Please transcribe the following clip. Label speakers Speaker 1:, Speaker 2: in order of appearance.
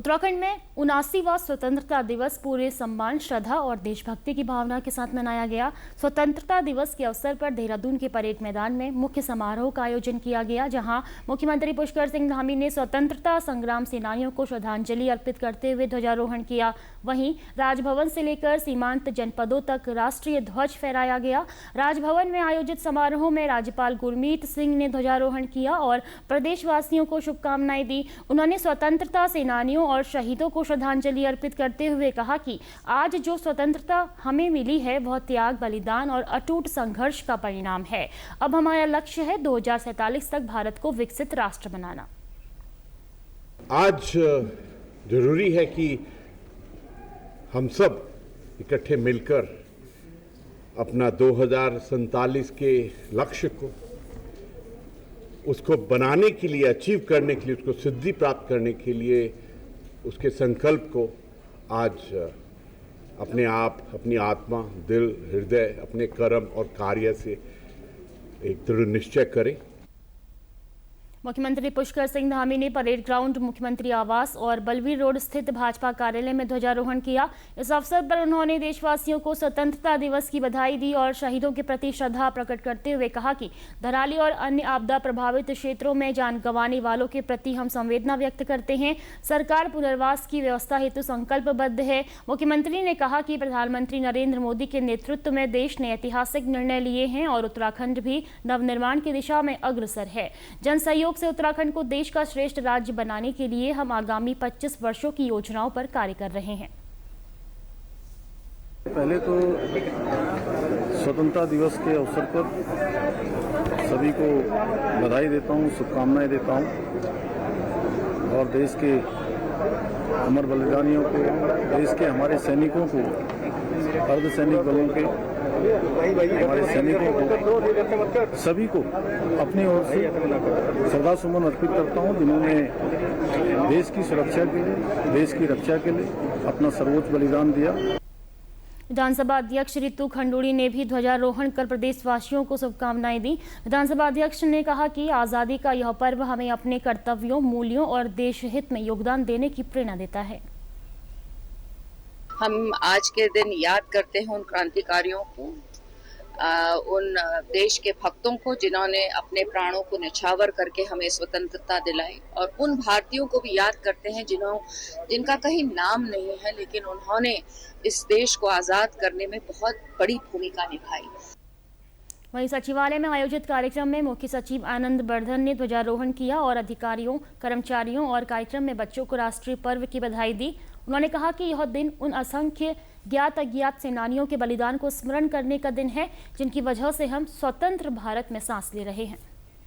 Speaker 1: उत्तराखंड में 79वां स्वतंत्रता दिवस पूरे सम्मान, श्रद्धा और देशभक्ति की भावना के साथ मनाया गया। स्वतंत्रता दिवस के अवसर पर देहरादून के परेड मैदान में मुख्य समारोह का आयोजन किया गया, जहां मुख्यमंत्री पुष्कर सिंह धामी ने स्वतंत्रता संग्राम सेनानियों को श्रद्धांजलि अर्पित करते हुए ध्वजारोहण किया। वहीं राजभवन से लेकर सीमांत जनपदों तक राष्ट्रीय ध्वज फहराया गया। राजभवन में आयोजित समारोह में राज्यपाल गुरमीत सिंह ने ध्वजारोहण किया और प्रदेशवासियों को शुभकामनाएं दी। उन्होंने स्वतंत्रता सेनानियों और शहीदों को श्रद्धांजलि अर्पित करते हुए कहा कि आज जो स्वतंत्रता हमें मिली है वह त्याग, बलिदान और अटूट संघर्ष का परिणाम है। अब हमारा लक्ष्य है 2047 तक भारत को विकसित राष्ट्र बनाना।
Speaker 2: आज जरूरी है कि हम सब इकट्ठे मिलकर अपना 2047 के लक्ष्य को उसको बनाने के लिए, अचीव करने के लिए, उसको सिद्धि प्राप्त करने के लिए उसके संकल्प को आज अपने आप, अपनी आत्मा, दिल, हृदय, अपने कर्म और कार्य से एक दृढ़ निश्चय करें।
Speaker 1: मुख्यमंत्री पुष्कर सिंह धामी ने परेड ग्राउंड, मुख्यमंत्री आवास और बलवीर रोड स्थित भाजपा कार्यालय में ध्वजारोहण किया। इस अवसर पर उन्होंने देशवासियों को स्वतंत्रता दिवस की बधाई दी और शहीदों के प्रति श्रद्धा प्रकट करते हुए कहा कि धराली और अन्य आपदा प्रभावित क्षेत्रों में जान गंवाने वालों के प्रति हम संवेदना व्यक्त करते हैं। सरकार पुनर्वास की व्यवस्था हेतु संकल्पबद्ध है। मुख्यमंत्री ने कहा कि प्रधानमंत्री नरेंद्र मोदी के नेतृत्व में देश ने ऐतिहासिक निर्णय लिए हैं और उत्तराखंड भी नवनिर्माण की दिशा में अग्रसर है। जन सहयोग से उत्तराखंड को देश का श्रेष्ठ राज्य बनाने के लिए हम आगामी 25 वर्षों की योजनाओं पर कार्य कर रहे हैं।
Speaker 3: पहले तो स्वतंत्रता दिवस के अवसर पर सभी को बधाई देता हूं, शुभकामनाएं देता हूं और देश के अमर बलिदानियों को, देश के हमारे सैनिकों को, अर्धसैनिक बलों के हमारे सैनिकों को, सभी को अपनी ओर से श्रद्धा सुमन अर्पित करता हूं, जिन्होंने देश की सुरक्षा के लिए, देश की रक्षा के लिए अपना सर्वोच्च बलिदान दिया।
Speaker 1: विधानसभा अध्यक्ष रितु खंडूड़ी ने भी ध्वजारोहण कर प्रदेशवासियों को शुभकामनाएं दी। विधानसभा अध्यक्ष ने कहा कि आजादी का यह पर्व हमें अपने कर्तव्यों, मूल्यों और देश हित में योगदान देने की प्रेरणा देता है।
Speaker 4: हम आज के दिन याद करते हैं उन क्रांतिकारियों को, उन देश के भक्तों को जिन्होंने अपने प्राणों को न्यौछावर करके हमें स्वतंत्रता दिलाई, और उन भारतीयों को भी याद करते हैं जिनका कहीं नाम नहीं है, लेकिन उन्होंने इस देश को आजाद करने में बहुत बड़ी भूमिका निभाई।
Speaker 1: वहीं सचिवालय में आयोजित कार्यक्रम में मुख्य सचिव आनंद वर्धन ने ध्वजारोहण किया और अधिकारियों, कर्मचारियों और कार्यक्रम में बच्चों को राष्ट्रीय पर्व की बधाई दी। उन्होंने कहा कि यह दिन उन असंख्य ज्ञात अज्ञात सेनानियों के बलिदान को स्मरण करने का दिन है, जिनकी वजह से हम स्वतंत्र भारत में सांस ले रहे हैं।